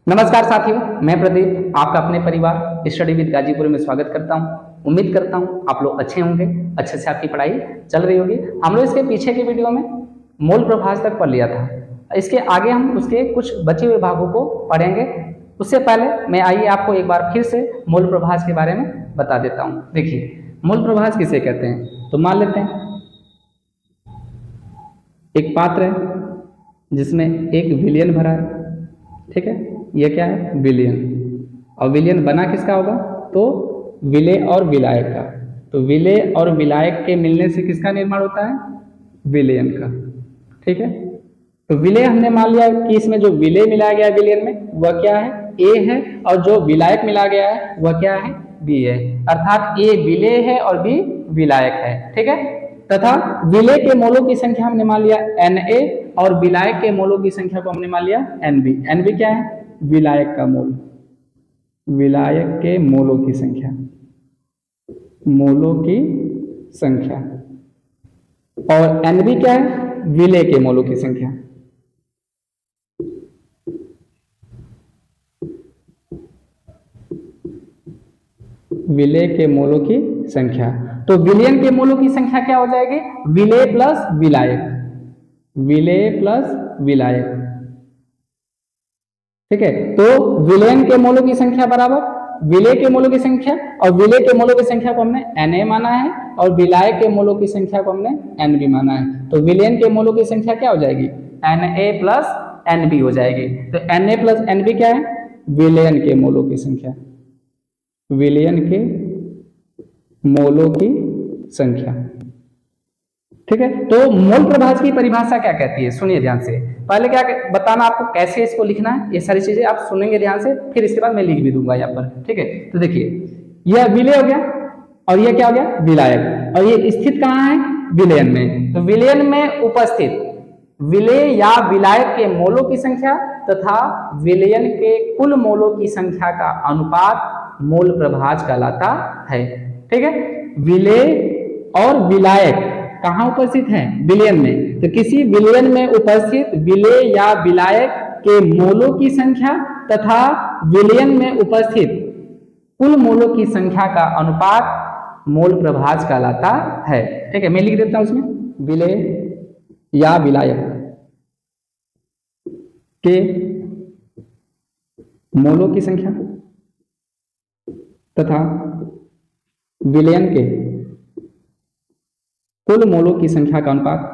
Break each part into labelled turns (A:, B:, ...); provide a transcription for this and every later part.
A: नमस्कार साथियों, मैं प्रदीप आपका अपने परिवार स्टडी विद गाजीपुर में स्वागत करता हूं। उम्मीद करता हूं आप लोग अच्छे होंगे, अच्छे से आपकी पढ़ाई चल रही होगी। हम लोग इसके पीछे के वीडियो में मूल प्रभाज तक पढ़ लिया था। इसके आगे हम उसके कुछ बचे हुए भागों को पढ़ेंगे। उससे पहले मैं आइए आपको एक बार फिर से मूल प्रभाज के बारे में बता देता हूँ। देखिए, मूल प्रभाज किसे कहते हैं, तो मान लेते हैं एक पात्र है जिसमें एक विलयन भरा है, ठीक है। ये क्या है, विलयन। और विलयन बना किसका होगा, तो विलेय और विलायक का। तो विलेय और विलायक के मिलने से किसका निर्माण होता है, विलयन का, ठीक है। तो विलेय हमने मान लिया कि इसमें जो विलेय मिलाया गया है विलयन में वह क्या है, ए है, और जो विलायक मिला गया है वह क्या है, बी है। अर्थात ए विलेय है और बी विलायक है, ठीक है। तथा विलेय के मोलों की संख्या हमने मान लिया Na और विलायक के मोलों की संख्या को हमने मान लिया Nb। Nb क्या है, विलायक का मोल, विलायक के मोलों की संख्या, मोलों की संख्या। और Nb क्या है, विलेय के मोलों की संख्या। विलेय के मोलों की संख्या। तो विलयन के मोलों की संख्या क्या हो जाएगी, विलेय प्लस विलायक, विलेय प्लस विलायक, ठीक है। तो विलयन के मोलों की संख्या बराबर विलेय के मोलों की संख्या, और विलेय के मोलों की संख्या को हमने Na माना है और विलायक के मोलों की संख्या को हमने Nb माना है। तो विलयन के मोलों की संख्या क्या हो जाएगी, Na प्लस Nb हो जाएगी। तो Na प्लस Nb क्या है, विलयन के मोलों की संख्या, विलयन के मोलों की संख्या, ठीक है। तो मोल प्रभाज की परिभाषा क्या कहती है, सुनिए ध्यान से। पहले क्या बताना आपको, कैसे इसको लिखना है, ये सारी चीजें आप सुनेंगे ध्यान से, फिर इसके बाद मैं लिख भी दूंगा यहाँ पर, ठीक है। तो देखिए, यह विलेय हो गया और यह क्या हो गया, विलायक। और ये स्थित कहाँ है, विलयन में। तो विलयन में उपस्थित विलेय या विलायक के मोलों की संख्या तथा विलयन के कुल मोलों की संख्या का अनुपात मूल प्रभाज कहलाता है, ठीक है। विलेय और विलायक कहाँ उपस्थित है, विलयन में। तो किसी विलयन में उपस्थित विलेय या विलायक के मोलों की संख्या तथा विलयन में उपस्थित कुल मोलों की संख्या का अनुपात मूल प्रभाज कहलाता है, ठीक है। मैं लिख देता हूं उसमें, विलेय या विलायक के मोलों की संख्या तथा विलयन के कुल मोलों की संख्या का अनुपात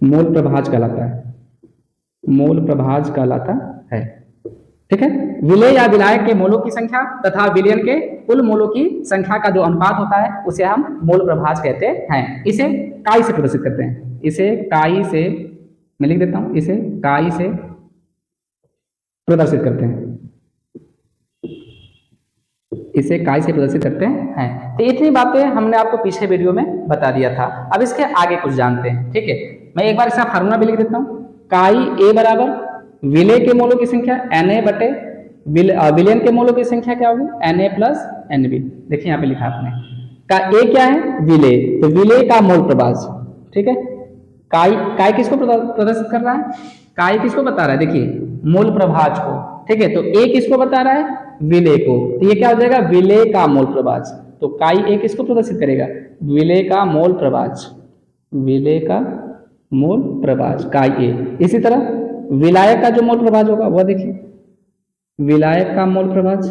A: मूल प्रभाज कहलाता है, मूल प्रभाज कहलाता है, ठीक है। विलेय या विलायक के मोलों की संख्या तथा विलयन के कुल मोलों की संख्या का जो अनुपात होता है उसे हम मूल प्रभाज कहते हैं। इसे काई से प्रदर्शित करते हैं, इसे काई से, मैं लिख देता हूं, इसे काई से प्रदर्शित करते हैं, इसे काई से प्रदर्शित करते हैं। तो इतनी बातें हमने आपको पीछे वीडियो में बता दिया था। अब इसके आगे कुछ जानते हैं, ठीक है। मैं एक बार इसका फार्मूला भी लिख देता हूं, काई ए बराबर विलेय के मोलों की संख्या Na बटे विलयन के मोलों की संख्या क्या होगी, Na प्लस Nb। देखिए यहाँ पे लिखा आपने, का ए क्या है, विलेय, तो विलेय का मोल प्रभाज, ठीक है। काई किसको प्रदर्शित कर रहा है, काई किसको बता रहा है, देखिए मूल प्रभाज को, ठीक है। तो ए किसको बता रहा है, विलेय को। तो ये क्या हो जाएगा, विलेय का मोल प्रभाज। तो काई ए किसको प्रदर्शित करेगा, विलेय का मोल प्रभाज, विलेय का मोल प्रभाज काई ए। इसी तरह विलायक का जो मोल प्रभाज होगा वह देखिए, विलायक का मोल प्रभाज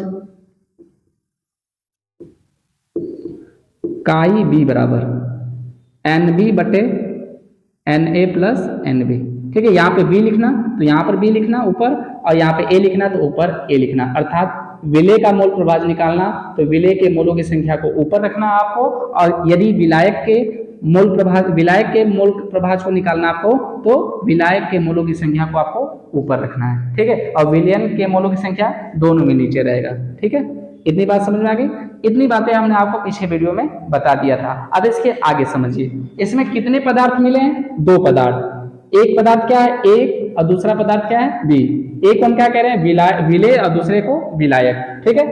A: काई बी बराबर Nb बटे Na प्लस Nb, ठीक है। यहाँ पे बी लिखना तो यहाँ पर बी लिखना ऊपर, और यहाँ पे ए लिखना तो ऊपर ए लिखना। अर्थात विलेय का मोल प्रभाज निकालना तो विलेय के मोलों की संख्या को ऊपर रखना आपको, और यदि विलायक के मोल प्रभाज, विलायक के मोल प्रभाज को निकालना आपको, तो विलायक के मोलों की संख्या को आपको ऊपर रखना है, ठीक है। और विलयन के मोलों की संख्या दोनों में नीचे रहेगा, ठीक है। इतनी बात समझ में आ गई। इतनी बातें हमने आपको पीछे वीडियो में बता दिया था। अब इसके आगे समझिए, इसमें कितने पदार्थ मिले हैं, दो पदार्थ। एक पदार्थ क्या है, एक, और दूसरा पदार्थ क्या है, बी। एक हम क्या कह रहे हैं, विलेय, और दूसरे को विलायक, ठीक है।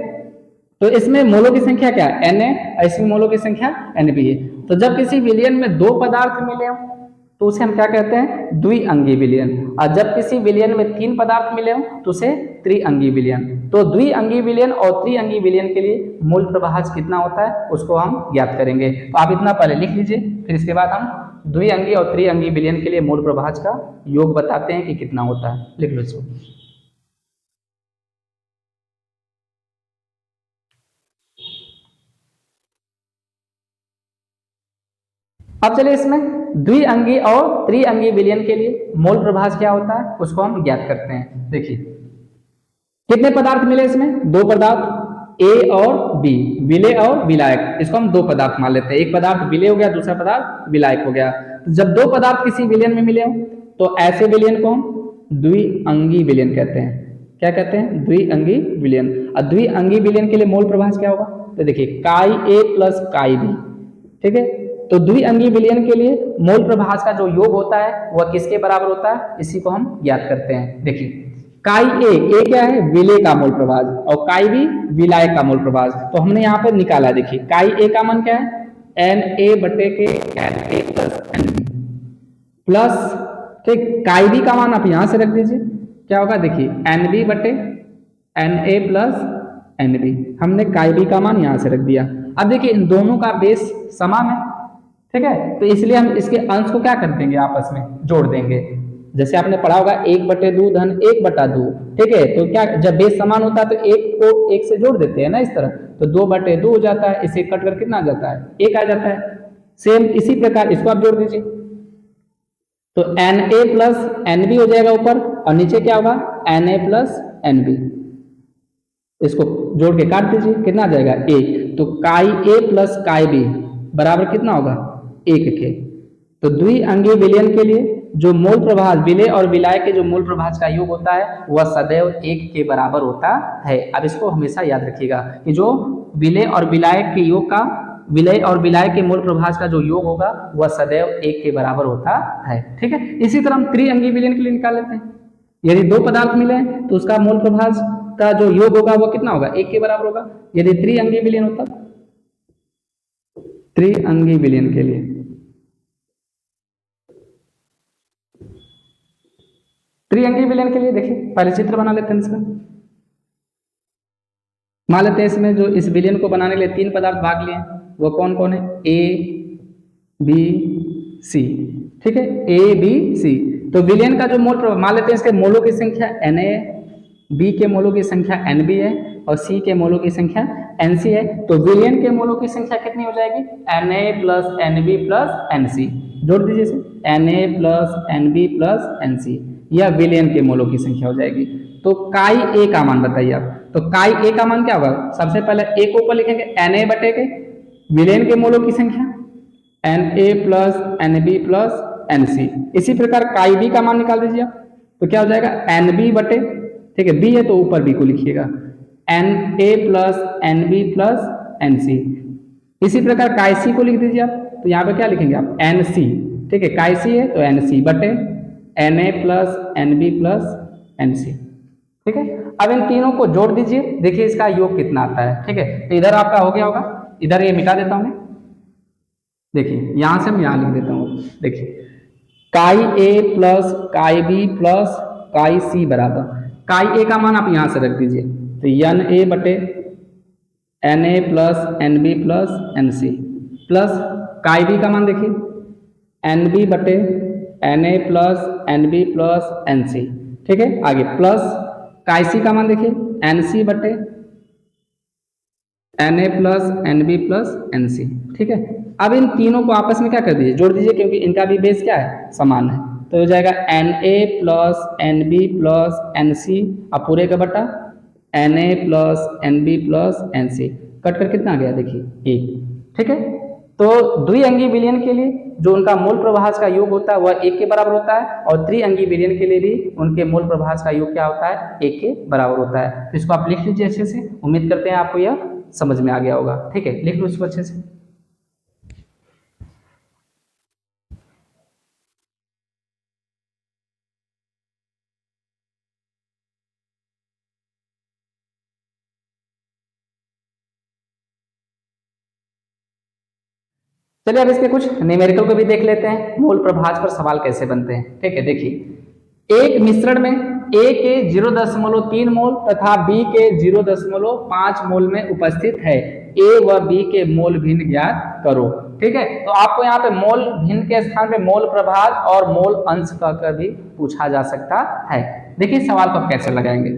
A: तो इसमें मोलों की संख्या क्या है, Na, और इसमें मोलों की संख्या Nb है। तो जब किसी विलयन में दो पदार्थ मिले हो तो उसे हम क्या कहते हैं, द्विअंगी विलयन। और जब किसी विलयन में तीन पदार्थ मिले हो तो उसे त्रिअंगी विलयन। तो द्विअंगी विलयन और त्रिअंगी विलयन के लिए मूल प्रभाज कितना होता है उसको हम ज्ञात करेंगे। तो आप इतना पहले लिख लीजिए, फिर इसके बाद हम द्विअंगी और त्रिअंगी विलयन के लिए मूल प्रभाज का योग बताते हैं कि कितना होता है। लिख लो इसको। अब चलिए इसमें द्विअंगी और त्रिअंगी विलयन के लिए मोल प्रभाज क्या होता है उसको हम ज्ञात करते हैं। देखिए कितने पदार्थ मिले इसमें, दो पदार्थ ए और बी, विलेय और विलायक। इसको हम दो पदार्थ मान लेते हैं, एक पदार्थ विलेय हो गया, दूसरा पदार्थ विलायक हो गया। तो जब दो पदार्थ किसी विलयन में मिले हो तो ऐसे विलयन को हम द्विअंगी विलयन कहते हैं। क्या कहते हैं, द्विअंगी विलयन। और द्विअंगी विलयन के लिए मोल प्रभाज क्या होगा, तो देखिए chi a plus chi B, ठीक है। तो द्विअंगी विलयन के लिए मोल प्रभाज का जो योग होता है वह किसके बराबर होता है, इसी को हम ज्ञात करते हैं। देखिए काई ए क्या है, विलेय का मोल प्रभाज, और काई बी विलायक का मोल प्रभाज। तो हमने यहाँ पर निकाला, देखिए काई ए का मान क्या है, एन ए बटे के N A plus N B plus, ठीक, काई बी का मान आप यहां से रख दीजिए, क्या होगा, देखिए एन बी बटे N A plus N B. हमने काई बी का मान यहां से रख दिया। अब देखिए इन दोनों का बेस समान है, ठीक है, तो इसलिए हम इसके अंश को क्या कर देंगे, आपस में जोड़ देंगे। जैसे आपने पढ़ा होगा एक बटे दो धन एक बटा दो, ठीक है। तो क्या जब बेस समान होता है तो एक को एक से जोड़ देते हैं ना इस तरह, तो दो बटे दो हो जाता है, इसे कट कर कितना आ जाता है, एक आ जाता है। सेम इसी प्रकार इसको आप जोड़ दीजिए, तो N A plus N B हो जाएगा ऊपर, और नीचे क्या होगा, N A plus N B. इसको जोड़ के काट दीजिए, कितना आ जाएगा, एक। तो काई ए प्लस काई बी बराबर कितना होगा, एक के। तो द्विअंगी विलयन के लिए जो मूल प्रभाज विलेय और विलाय के जो मूल प्रभाज का योग होता है वह सदैव एक के बराबर होता है। अब इसको हमेशा याद रखिएगा कि जो विलेय और विलाय के योग का, विलेय और विलाय के मूल प्रभाज का जो योग होगा वह सदैव एक के बराबर होता है, ठीक है। इसी तरह हम त्रिअंगी विलयन के लिए निकाल लेते हैं। यदि दो पदार्थ मिले तो उसका मूल प्रभाज का जो योग होगा वो कितना होगा, एक के बराबर होगा। यदि त्रिअंगी विलयन होता, त्रिअंगी विलयन के लिए, त्रिअंगी विलयन के लिए देखिए पहले चित्र बना लेते हैं इसका। मान लेते हैं इसमें जो इस विलयन को बनाने के लिए तीन पदार्थ भाग लिए वो कौन कौन है, ए बी सी, ठीक है, ए बी सी। तो विलयन का जो मोल, मान लेते हैं इसके मोलों की संख्या एन ए, बी के मोलों की संख्या एन बी है, और सी के मोलों की संख्या एन सी है। तो विलयन के मोलों की संख्या कितनी हो जाएगी, N A plus N B plus N C. जोड़ दीजिए इसे, N A plus N B plus N C, यह विलयन के मोलों की संख्या हो जाएगी। तो काई ए का मान बताइए आप, तो काई ए का मान क्या होगा, सबसे पहले ए को ऊपर लिखेंगे, एन ए बटे के विलयन के मोलों की संख्या N A plus N B plus N C. इसी प्रकार काई बी का मान निकाल दीजिए आप, तो क्या हो जाएगा, एन बी बटे, ठीक है, बी है तो ऊपर बी को लिखिएगा, N A plus N B plus N C. इसी प्रकार काई सी को लिख दीजिए आप, तो यहाँ पे क्या लिखेंगे आप, एन सी, ठीक है, काई सी है तो एन सी बटे N A plus N B plus N C, ठीक है। अब इन तीनों को जोड़ दीजिए, देखिए इसका योग कितना आता है, ठीक है। तो इधर आपका हो गया होगा, इधर ये मिटा देता हूं मैं, देखिए यहां से मैं यहां लिख देता हूं, देखिए chi a plus chi b plus chi c बराबर, काई ए का मान आप यहां से रख दीजिए, तो एन ए बटे N A plus N B plus N C, plus chi B का मान देखिए एन बी बटे N A plus N B plus N C, ठीक है, आगे प्लस काई सी का मान देखिए एन सी बटे N A plus N B plus N C, ठीक है। अब इन तीनों को आपस में क्या कर दीजिए, जोड़ दीजिए, क्योंकि इनका भी बेस क्या है, समान है। तो हो जाएगा N A plus N B plus N C, अब पूरे का बटा N A plus N B plus N C, cut कर कितना आ गया, देखिए एक, ठीक है। तो द्विअंगी विलयन के लिए जो उनका मूल प्रभाज का योग होता है वह एक के बराबर होता है, और त्रिअंगी विलयन के लिए भी उनके मूल प्रभाज का योग क्या होता है, एक के बराबर होता है। तो इसको आप लिख लीजिए अच्छे से, उम्मीद करते हैं आपको यह समझ में आ गया होगा, ठीक है, लिख लो इसको अच्छे से। चलिए अब इसके कुछ न्यूमेरिकल को भी देख लेते हैं, मोल प्रभाज पर सवाल कैसे बनते हैं। ठीक है, देखिए एक मिश्रण में A के 0.3 मोल तथा B के 0.5 मोल में उपस्थित है, A व B के मोल भिन्न ज्ञात करो। ठीक है, तो आपको यहाँ पे मोल भिन्न के स्थान पे मोल प्रभाज और मोल अंश का भी पूछा जा सकता है। देखिए सवाल को आप कैसे लगाएंगे,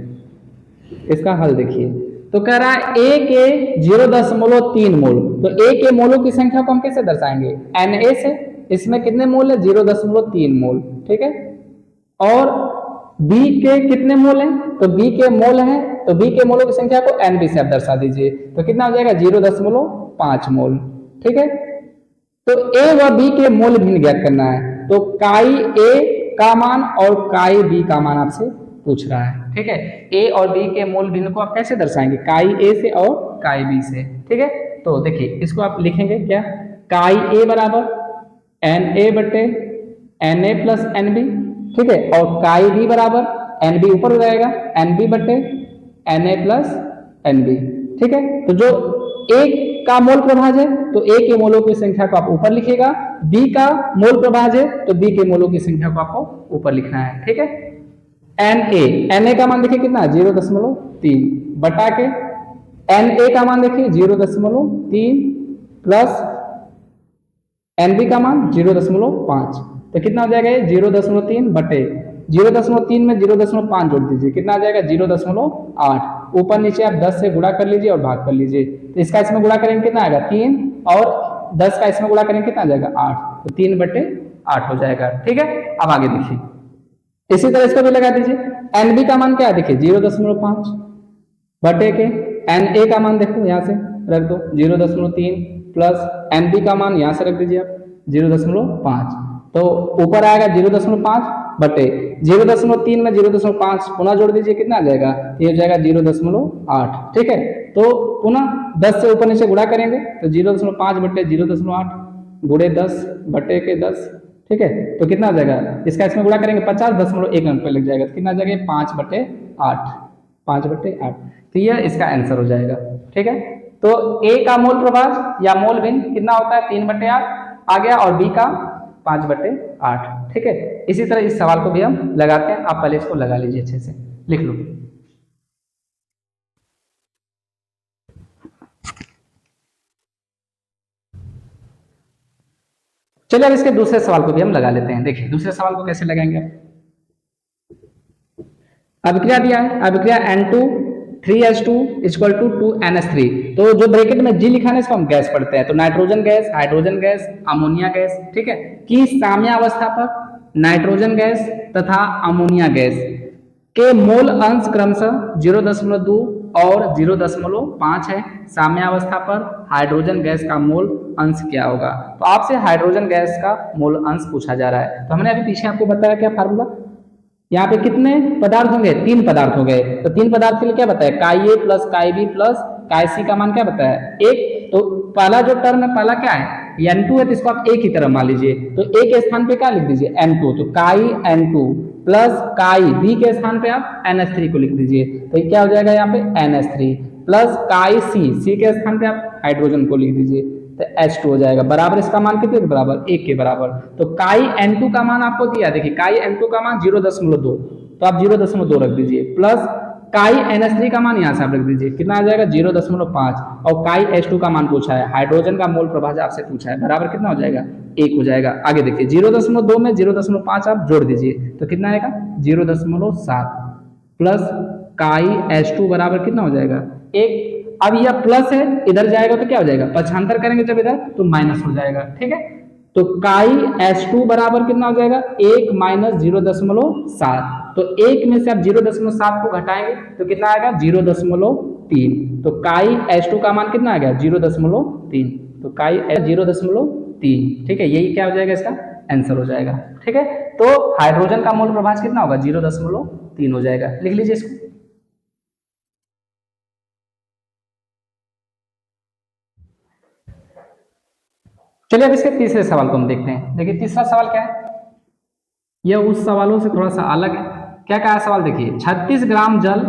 A: इसका हल देखिए। तो कह रहा है A के 0.3 मोल, तो A के मोलों की संख्या को हम कैसे दर्शाएंगे, Na से। इसमें कितने मोल है, 0.3 मोल। ठीक है, और B के कितने मोल हैं, तो B के मोल हैं, तो B के मोलों की संख्या को NB से आप दर्शा दीजिए, तो कितना हो जाएगा 0.5 मोल। ठीक है, तो A व B के मोल भिन्न ज्ञात करना है, तो काई A का मान और काई B का मान आपसे पूछ रहा है। ठीक है, A और B के मोल भिन्न को आप कैसे दर्शाएंगे, काई A से और काई B से। ठीक है, तो देखिए इसको आप लिखेंगे क्या, काई A बराबर Na बटे Na प्लस NB। ठीक है, और काई B बराबर NB ऊपर हो जाएगा NB बटे Na प्लस NB। ठीक है, तो जो A का मोल प्रभाज है तो A के मोलों की संख्या को आप ऊपर लिखिएगा, B का मोल प्रभाज है तो B के मोलों की संख्या को आपको ऊपर लिखना है। ठीक है, Na का मान देखिए कितना 0.3 बटा के Na का मान देखिए 0.3 प्लस NB का मान 0.5, तो कितना हो जाएगा 0.3 बटे 0.3 में 0.5 जोड़ दीजिए, कितना आ जाएगा 0.8। ऊपर नीचे आप 10 से गुणा कर लीजिए और भाग कर लीजिए, तो इसका इसमें गुणा करेंगे कितना आएगा 3, और 10 का इसमें गुणा करेंगे कितना आ जाएगा 8, तो 3/8 हो जाएगा। ठीक है, अब आगे देखिए इसी तरह इसको भी लगा दीजिए। NB का मान क्या है देखिए 0.5 बटे के Na का मान देखो यहाँ से रख दो 0.3 प्लस NB का मान यहाँ से रख दीजिए आप 0.5, तो ऊपर आएगा 0.5 बटे 0.3 में 0.5 पुनः जोड़ दीजिए, कितना आ जाएगा, ये हो जाएगा 0.8। ठीक है, तो पुनः 10 से ऊपर नीचे गुणा करेंगे तो 0.5 बटे 0.8 गुणे 10 बटे के 10। ठीक है, तो कितना आ जाएगा, इसका इसमें गुणा करेंगे 50.1 अंक पे लग जाएगा, तो कितना आ जाएगा 5/8, तो यह इसका आंसर हो जाएगा। ठीक है, तो A का मोल प्रभाज या मोल भिन्न कितना होता है 3/8 आ गया, और B का 5/8। ठीक है, इसी तरह इस सवाल को भी हम लगाते हैं, आप पहले इसको लगा लीजिए, अच्छे से लिख लो। चलिए अब इसके दूसरे सवाल को भी हम लगा लेते हैं। देखिए दूसरे सवाल को कैसे लगाएंगे, अभिक्रिया दिया है, अभिक्रिया N2 3H2 = 2NH3, तो जो ब्रैकेट में G लिखा है इसको हम गैस पढ़ते हैं, तो nitrogen gas, hydrogen gas, ammonia gas. ठीक है, की साम्यावस्था पर नाइट्रोजन गैस तथा अमोनिया गैस के मोल अंश क्रमशः 0.2 और 0.5 है, साम्यावस्था पर हाइड्रोजन गैस का मोल अंश क्या होगा। तो आपसे हाइड्रोजन गैस का मोल अंश पूछा जा रहा है, तो हमने अभी पीछे आपको बताया क्या फार्मूला, यहाँ पे कितने पदार्थ होंगे, 3 पदार्थ हो गए, तो 3 पदार्थ के लिए क्या बताया, काई A plus chi B plus chi C का मान क्या बताया 1। तो पहला जो टर्म है, पहला क्या है N2 है, तो इसको आप A की तरह मान लीजिए, तो A के स्थान पे क्या लिख दीजिए N2, तो काई N2 प्लस काई B के स्थान पे आप NH3 को लिख दीजिए, तो ये क्या हो जाएगा यहाँ पे NH3 प्लस काई C के स्थान पे आप हाइड्रोजन को लिख दीजिए, तो H2 हो जाएगा, बराबर इसका मान कितने के बराबर 1 के बराबर। तो काई N2 का मान आपको दिया, देखिए काई N2 का मान 0.2, तो आप 0.2 रख दीजिए, प्लस काई NH3 का मान यहाँ से आप रख दीजिए, कितना आ जाएगा 0.5, और काई H2 का मान पूछा है, हाइड्रोजन का मोल प्रभाज आपसे पूछा है, बराबर कितना हो जाएगा 1 हो जाएगा। आगे देखिए 0.2 में 0.5 आप जोड़ दीजिए, तो कितना आएगा 0.7 प्लस काई H2 बराबर कितना हो जाएगा 1। अब यह प्लस है, इधर जाएगा तो क्या हो जाएगा, पक्षांतर करेंगे जब इधर तो माइनस हो जाएगा। ठीक है, तो काई H2 बराबर कितना हो जाएगा 1 माइनस 0.7, तो 1 में से आप 0.7 को घटाएंगे तो कितना आएगा 0.3, तो काई H2 का मान कितना आ गया 0.3, तो काई 0.3। ठीक है, यही क्या हो जाएगा, इसका आंसर हो जाएगा। ठीक है, तो हाइड्रोजन का मोल प्रभाज कितना होगा 0.3 हो जाएगा, लिख लीजिए इसको। चलिए अब इसके तीसरे सवाल को हम देखते हैं। देखिए तीसरा सवाल क्या है, यह उस सवालों से थोड़ा सा अलग है। क्या कहा सवाल देखिए, 36 ग्राम जल,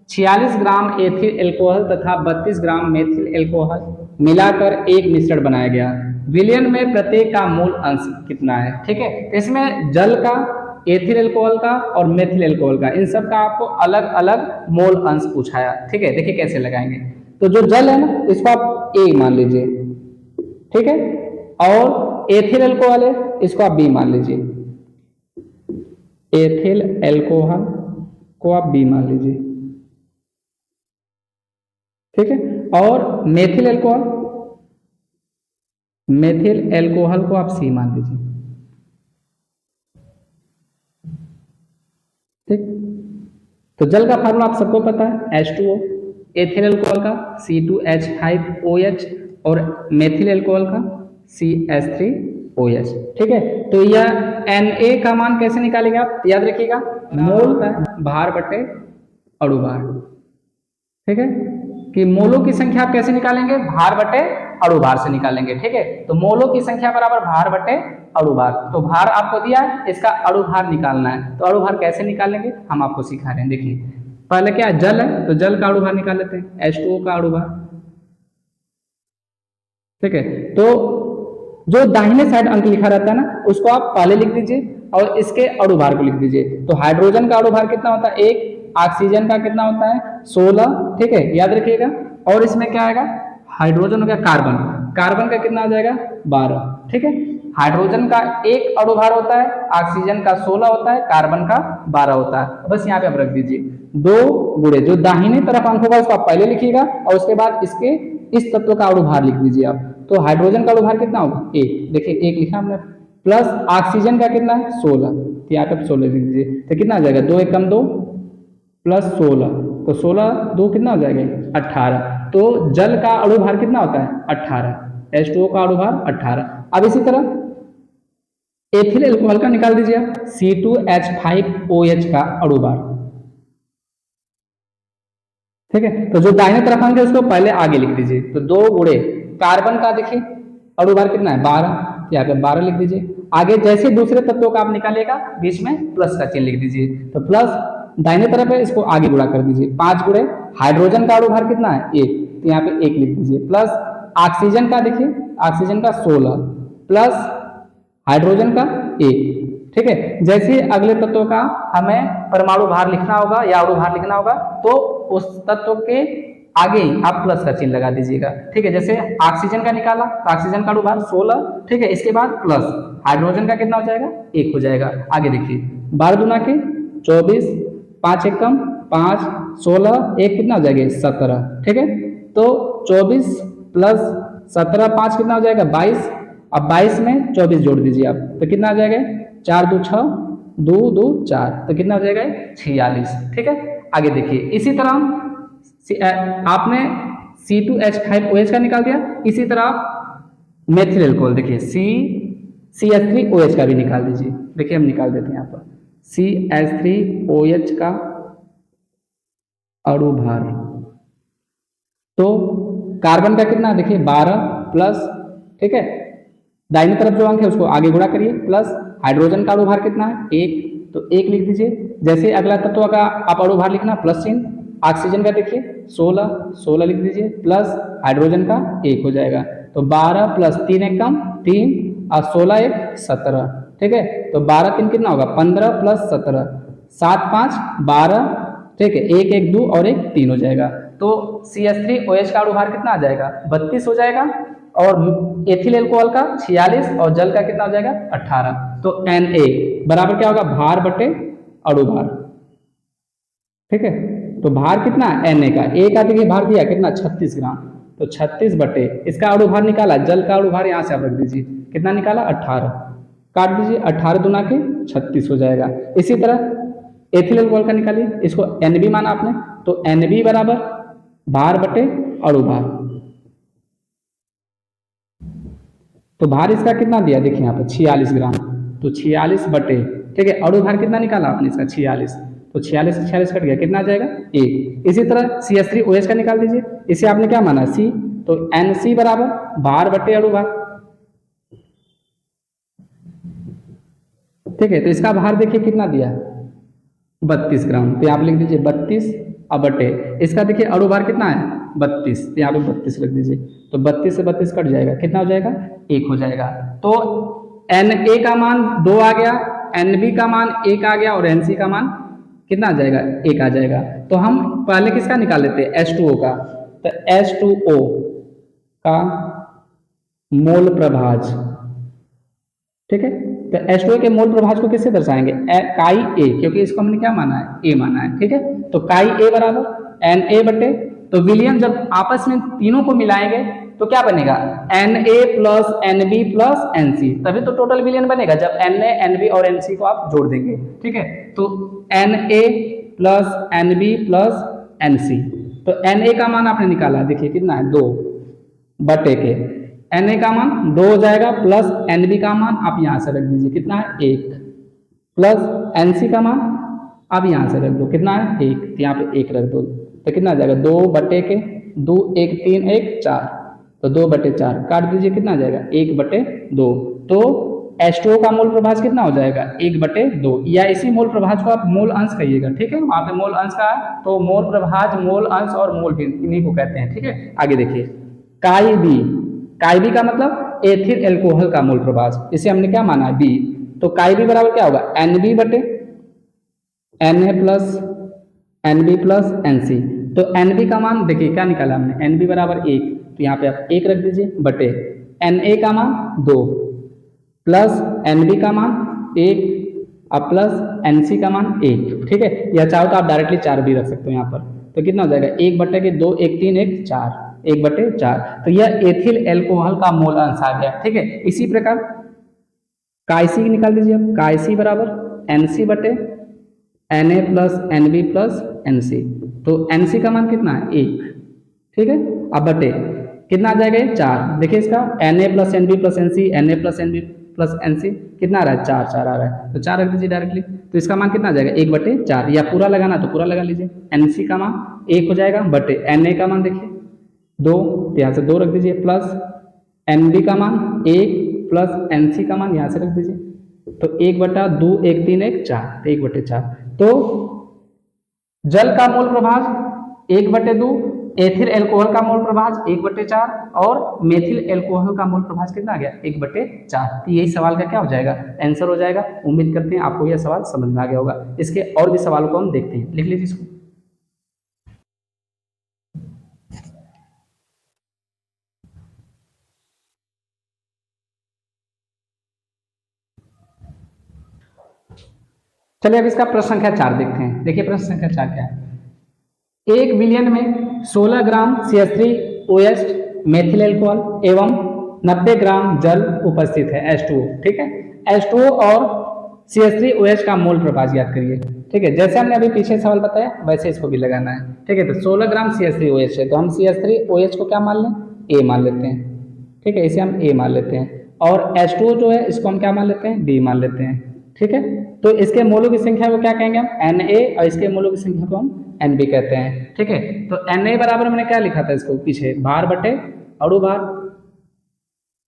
A: 46 ग्राम एथिल एल्कोहल तथा 32 ग्राम मेथिल एल्कोहल मिलाकर एक मिश्रण बनाया गया, विलयन में प्रत्येक का मूल अंश कितना है। ठीक है, इसमें जल का, एथिल अल्कोहल का और मेथिल अल्कोहल का, इन सब का आपको अलग अलग मोल अंश पूछाया। ठीक है, देखिए कैसे लगाएंगे। तो जो जल है ना, इसको आप ए मान लीजिए, ठीक है, और एथिल अल्कोहल है, इसको आप बी मान लीजिए, एथिल अल्कोहल को आप बी मान लीजिए, ठीक है, और मेथिल अल्कोहल, मेथिल अल्कोहल को आप सी मान लीजिए। ठीक, तो जल का फार्मूला आप सबको पता है, H2O, एथिल अल्कोहल का C2H5OH और मेथिल अल्कोहल का CH3OH। ठीक है, तो यह Na का मान कैसे निकालेंगे आप, याद रखिएगा, मोल भार बटे अणु भार। ठीक है, कि मोलों की संख्या आप कैसे निकालेंगे, भार बटे अणु भार से निकालेंगे। ठीक है, तो मोलों की संख्या बराबर भार बटे अणु भार। तो भार आपको दिया है, इसका अणु भार निकालना है, तो अणु भार कैसे निकालेंगे हम आपको सिखा रहे हैं। देखिए पहले क्या है, जल है, तो जल का अणु भार निकाल लेते हैं, H2O का अणु भार। ठीक है, तो जो दाहिने साइड अंक लिखा रहता है ना, उसको आप पहले लिख दीजिए और इसके अणु भार को लिख दीजिए। तो हाइड्रोजन का अणु भार कितना होता है 1, ऑक्सीजन का कितना होता है 16। ठीक है, याद रखिएगा। और इसमें क्या आएगा, हाइड्रोजन हो गया, कार्बन, कार्बन का कितना आ जाएगा 12। ठीक है, हाइड्रोजन का 1 अणु भार होता है, ऑक्सीजन का 16 होता है, कार्बन का 12 होता है। बस यहाँ पे आप रख दीजिए 2 गुणे जो दाहिने तरफ अंक होगा उसको आप पहले लिखिएगा और उसके बाद इसके इस तत्व का अणु भार लिख दीजिए आप। तो हाइड्रोजन का अणु भार कितना होगा 1, देखिए 1 लिखा हमने, प्लस ऑक्सीजन का कितना है 16, तो यहाँ पे 16 लिख दीजिए। तो कितना आ जाएगा 2 एकम 2 प्लस 16, तो 16 2 कितना हो जाएगा 18। तो जल का अणु भार कितना होता है 18, H2O का अणु भार 18। अब इसी तरह एथिल अल्कोहल का निकाल दीजिए आप, C2H5OH का अणु भार। ठीक है, तो जो दाहिने तरफ अंक है उसको पहले आगे लिख दीजिए। तो 2 गुणे कार्बन का देखिए अणु भार कितना है 12, यहाँ पे 12 लिख दीजिए। आगे जैसे दूसरे तत्वों का आप निकालिएगा बीच में प्लस का चिन्ह लिख दीजिए। तो प्लस दाहिने तरफ है, इसको आगे गुणा कर दीजिए। 5 गुणे हाइड्रोजन का अणु भार कितना है 1, तो यहाँ पे 1 लिख दीजिए। प्लस ऑक्सीजन का देखिए, ऑक्सीजन का 16 प्लस हाइड्रोजन का 1। ठीक है, जैसे अगले तत्वों का हमें परमाणु भार लिखना होगा या अणु भार लिखना होगा तो उस तत्व के आगे ही आप प्लस का चिन्ह लगा दीजिएगा। ठीक है, जैसे ऑक्सीजन का निकाला तो ऑक्सीजन का अणु भार 16। ठीक है, इसके बाद प्लस हाइड्रोजन का कितना हो जाएगा 1 हो जाएगा। आगे देखिए 12 दूना के 24, 5 एकम 5, 16 1 कितना हो जाएगा 17। ठीक है, तो 24 प्लस 17 5 कितना हो जाएगा 22। अब 22 में 24 जोड़ दीजिए आप, तो कितना आ जाएगा 4 2 6 2 2 4, तो कितना हो जाएगा 46। ठीक है, आगे देखिए इसी तरह आपने C2H5OH का निकाल दिया, इसी तरह आप मेथिल अल्कोहल देखिए CH3OH का भी निकाल दीजिए। देखिए हम निकाल देते हैं यहाँ पर CH3OH का अणु भार। तो कार्बन का कितना देखिए 12 प्लस, ठीक है, दाहिनी तरफ जो अंक है उसको आगे गुणा करिए, प्लस हाइड्रोजन का अणु भार कितना है 1, तो 1 लिख दीजिए। जैसे अगला तत्व का आप अणु भार लिखना प्लस चिन्ह, ऑक्सीजन का देखिए 16 लिख दीजिए, प्लस हाइड्रोजन का 1 हो जाएगा। तो 12 प्लस 3 एकम 3 और 16 1 17। ठीक है, तो 12 3 कितना होगा 15 प्लस 17 7 5 12। ठीक है, 1 1 2 और 1 3 हो जाएगा। तो CH3OH का अणु भार कितना आ जाएगा 32 हो जाएगा, और एथिल अल्कोहल का 46 और जल का कितना हो जाएगा 18। तो Na बराबर क्या होगा भार बटे अणु भार। ठीक है, तो भार कितना Na का, A का देखिए भार दिया कितना 36 ग्राम, तो 36 बटे इसका अणु भार निकाला, जल का अणु भार यहाँ से आप रख दीजिए, कितना निकाला 18, काट दीजिए 18 दूना के 36 हो जाएगा। इसी तरह एथिल अल्कोहल का निकालिए, इसको Nb माना आपने, तो Nb बराबर भार बटे अणु भार। तो भार इसका कितना दिया देखिए यहाँ पे 46 ग्राम, तो 46 बटे, ठीक है, अणु भार कितना निकाला आपने इसका 46, तो 46 से 46 कट गया, कितना आ जाएगा 1। इसी तरह CH3OH का निकाल दीजिए, इसे आपने क्या माना C, तो Nc बराबर भार बटे अणु भार। ठीक है, तो इसका भार देखिए कितना दिया 32 ग्राम, तो आप लिख दीजिए 32 अब बटे इसका देखिए अणु भार कितना है 32, तो यहाँ पे 32 रख दीजिए। तो 32 से 32 कट जाएगा, कितना हो जाएगा 1 हो जाएगा। तो Na का मान 2 आ गया, Nb का मान 1 आ गया और Nc का मान कितना आ जाएगा 1 आ जाएगा। तो हम पहले किसका निकाल लेते हैं H2O का। तो H2O का मोल प्रभाज, ठीक है। तो H2O के मोल प्रभाज को किससे दर्शाएंगे काई ए, क्योंकि इसको हमने क्या माना है ए माना है, ठीक है। तो काई ए बराबर Na बटे, तो विलियन जब आपस में तीनों को मिलाएंगे तो क्या बनेगा Na plus Nb plus Nc, तभी तो टोटल विलियन बनेगा जब Na Nb और Nc को आप जोड़ देंगे, ठीक है। तो Na plus Nb plus Nc, तो Na का मान आपने निकाला, देखिए कितना है 2 बटे के Na का मान 2 हो जाएगा, प्लस Nb का मान आप यहाँ से रख दीजिए कितना है 1, प्लस Nc का मान आप यहाँ से रख दो कितना है 1, तो यहाँ पे 1 रख दो तो कितना आ जाएगा 2 बटे के 2 1 3 1 4, तो 2 बटे 4 काट दीजिए कितना आ जाएगा 1 बटे 2। तो H2O का मोल प्रभाज कितना हो जाएगा 1 बटे 2, या इसी मोल प्रभाज को आप मोल अंश कहिएगा, ठीक है। वहाँ पे मोल अंश का तो मोल प्रभाज, मोल अंश और मोल भी इन्हीं को कहते हैं, ठीक है। आगे देखिए काई बी का मतलब एथिल एल्कोहल का मोल प्रभाज, इसे हमने क्या माना है बी। तो काई बी बराबर क्या होगा Nb बटे Na plus Nb plus Nc। तो Nb का मान देखिए क्या निकाला हमने, Nb बराबर 1, तो यहाँ पे आप 1 रख दीजिए बटे Na का मान 2 प्लस Nb का मान 1 और प्लस Nc का मान 1, ठीक है। या चाहो तो आप डायरेक्टली 4 भी रख सकते हो यहाँ पर, तो कितना हो जाएगा 1 बटे के 2 1 3 1 4, 1 बटे 4, तो यह एथिल एल्कोहल का मोल अंश आ गया, ठीक है। इसी प्रकार काईसी निकाल दीजिए अब, काईसी बराबर Nc बटे Na plus Nb plus Nc, तो Nc का मान कितना है 1, ठीक है। अब बटे कितना आ जाएगा 4, देखिए इसका Na plus Nb plus Nc, Na plus Nb plus Nc कितना आ रहा है 4 4 आ रहा है, तो 4 रख दीजिए डायरेक्टली, तो इसका मान कितना आ जाएगा 1 बटे 4, या पूरा लगाना तो पूरा लगा लीजिए। Nc का मान 1 हो जाएगा बटे Na का मान देखिए 2, तो यहाँ से 2 रख दीजिए, प्लस Nb का मान 1 प्लस Nc का मान यहाँ से रख दीजिए, तो 1 बटा 2 1 3 1 4, 1 बटे 4। तो जल का मोल प्रभाज 1 बटे 2, एथिल एल्कोहल का मोल प्रभाज 1 बटे 4 और मेथिल एल्कोहल का मोल प्रभाज कितना आ गया 1 बटे 4। तो यही सवाल का क्या हो जाएगा आंसर हो जाएगा। उम्मीद करते हैं आपको यह सवाल समझ में आ गया होगा। इसके और भी सवालों को हम देखते हैं, लिख लीजिए इसको। चलिए अब इसका प्रश्न संख्या 4 देखते हैं। देखिए प्रश्न संख्या 4 क्या है, 1 विलियन में 16 ग्राम CH3OH मेथिल एल्कोहल एवं 90 ग्राम जल उपस्थित है H2O, ठीक है। H2O और CH3OH का मोल प्रभाज याद करिए, ठीक है। जैसे हमने अभी पीछे सवाल बताया वैसे इसको भी लगाना है, ठीक है। तो 16 ग्राम CH3OH है, तो हम CH3OH को क्या मान लें A मान लेते हैं, ठीक है, इसे हम A मान लेते हैं। और H2O जो है इसको हम क्या मान लेते हैं B मान लेते हैं, ठीक है। तो इसके मोलों की संख्या को क्या कहेंगे हम Na, और इसके मोलों की संख्या को हम Nb कहते हैं, ठीक है। तो Na बराबर मैंने क्या लिखा था इसको पीछे भार बटे अणु भार,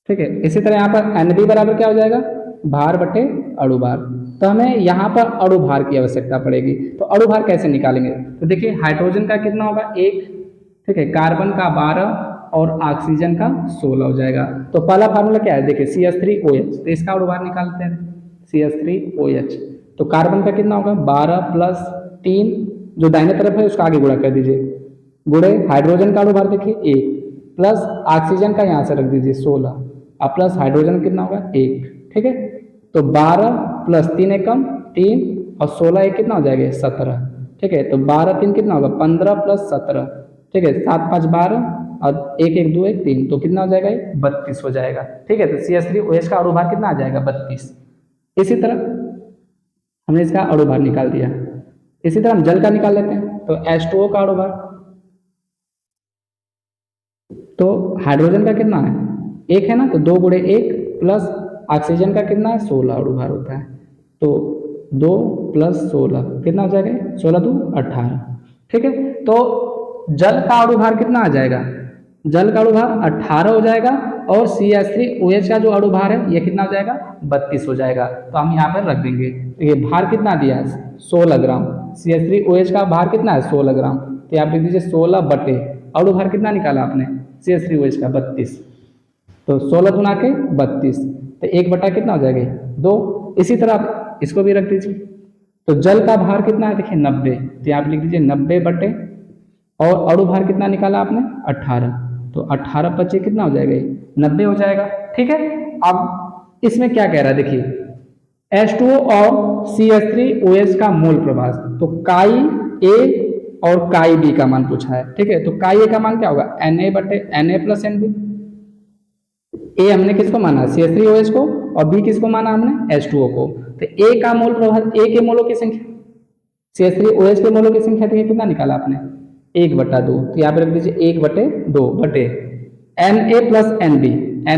A: ठीक है। इसी तरह यहाँ पर Nb बराबर क्या हो जाएगा भार बटे अणु भार। तो हमें यहाँ पर अणु भार की आवश्यकता पड़ेगी, तो अणु भार कैसे निकालेंगे। तो देखिए हाइड्रोजन का कितना होगा 1, ठीक है, कार्बन का 12 और ऑक्सीजन का 16 हो जाएगा। तो पहला फार्मूला क्या है देखिए CH3OH, तो इसका अणु भार निकालते हैं CH3OH। तो कार्बन का कितना होगा 12 प्लस 3, जो दाहिने तरफ है उसका आगे गुणा कर दीजिए, गुणे हाइड्रोजन का अणु भार देखिए 1 प्लस ऑक्सीजन का यहाँ से रख दीजिए 16 और प्लस हाइड्रोजन कितना होगा 1, ठीक है। तो 12 प्लस 3 एकम 3 और 16 एक कितना हो जाएगा 17, ठीक है। तो 12 3 कितना होगा 15 प्लस 17, ठीक है, 7 5 12 और 1 1 2 1 3, तो कितना हो जाएगा 32 हो जाएगा, ठीक है। तो CH3OH का अणु भार कितना आ जाएगा 32। इसी तरह हमने इसका अणु भार निकाल दिया, इसी तरह हम जल का निकाल लेते हैं। तो H2O का अणु भार, तो हाइड्रोजन का कितना है 1 है ना, तो 2 गुणे 1 प्लस ऑक्सीजन का कितना है 16 अणु भार होता है, तो 2 प्लस 16 कितना हो जाएगा 16 2 18, ठीक है। तो जल का अणु भार कितना आ जाएगा, जल का अणु भार 18 हो जाएगा और CH3OH का जो अणु भार है ये कितना हो जाएगा 32 हो जाएगा। तो हम यहाँ पर रख देंगे, तो ये भार कितना दिया है 16 ग्राम, CH3OH का भार कितना है 16 ग्राम, तो आप लिख दीजिए 16 बटे अणु भार कितना निकाला आपने CH3OH का 32, तो 16 गुना के 32, तो 1 बटा कितना हो जाएगा 2। इसी तरह आप इसको भी रख दीजिए। तो जल का भार कितना है देखिए 90, तो यहाँ पे लिख दीजिए 90 बटे, और अणु भार कितना निकाला आपने 18, तो 18 पचे कितना हो जाएगा 90 हो जाएगा। ठीक है, अब इसमें क्या कह रहा है देखिए H2O और CH3OH का मोल प्रभाव, तो काई A और काई B का मान पूछा है। ठीक है, तो काई A का मान क्या होगा Na बटे Na प्लस NB। A हमने किसको माना CH3OH को, और B किसको माना हमने H2O को। तो A का मोल प्रभाव, A के मोलों की संख्या, CH3OH के मोलों की संख्या देखिए कितना निकाला आपने 1/2, तो यहाँ पे रख दीजिए 1/2 बटे Na plus NB,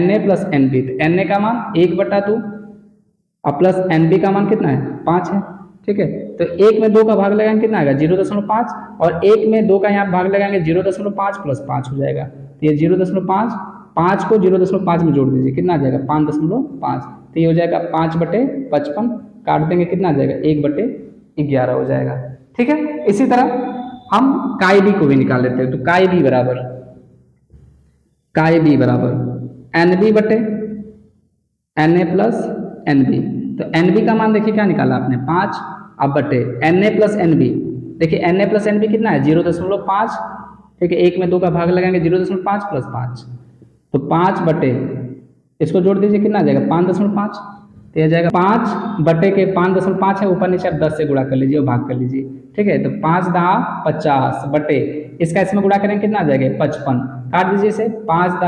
A: Na plus NB, तो Na का मान 1/2 और प्लस NB का मान कितना है 5 है। ठीक है, तो 1 में 2 का भाग लगाएंगे कितना आएगा 0.5, और 1 में 2 का यहाँ भाग लगाएंगे 0.5 प्लस 5 हो जाएगा, तो ये 0.5, 5 को 0.5 में जोड़ दीजिए कितना आ जाएगा 5.5, तो ये हो जाएगा 5/55, काट देंगे कितना आ जाएगा 1/11 हो जाएगा। ठीक है, इसी तरह हम काई बी को भी निकाल लेते हैं। तो काई बी बराबर NB बटे Na प्लस NB, तो NB का मान देखिए क्या निकाला आपने 5, अब बटे Na प्लस NB, देखिए Na प्लस NB कितना है 0.5। ठीक है, 1 में 2 का भाग लगाएंगे 0.5 प्लस 5, तो 5 बटे, इसको जोड़ दीजिए कितना आ जाएगा 5.5, तो यह जाएगा 5 बटे के 5.5 है, ऊपर नीचे आप 10 से गुणा कर लीजिए और भाग कर लीजिए। ठीक है, तो 5 × 50 बटे, इसका इसमें गुणा करेंगे कितना आ जाएगा 55, काट दीजिए इसे, 5 ×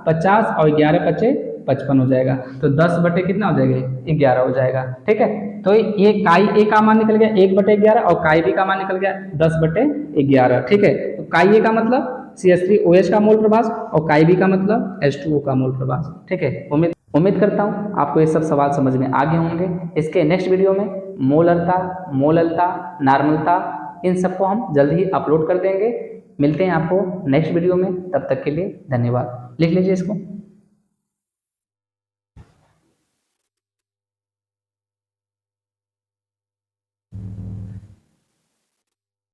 A: 50 और 11 × 55 हो जाएगा, तो 10 बटे कितना हो जाएगा 11 हो जाएगा। ठीक है, तो ये काई ए का मान निकल गया 1/11 और काई बी का मान निकल गया 10/11। ठीक है, तो काई ए का मतलब CH3OH का मोल प्रभाव और काई बी का मतलब H2O का मोल प्रभाव। ठीक है, उम्मीद करता हूँ आपको ये सब सवाल समझ में आ गए होंगे। इसके नेक्स्ट वीडियो में मोलरता, मोललता, नॉर्मलता, इन सबको हम जल्द ही अपलोड कर देंगे। मिलते हैं आपको नेक्स्ट वीडियो में, तब तक के लिए धन्यवाद। लिख लीजिए इसको।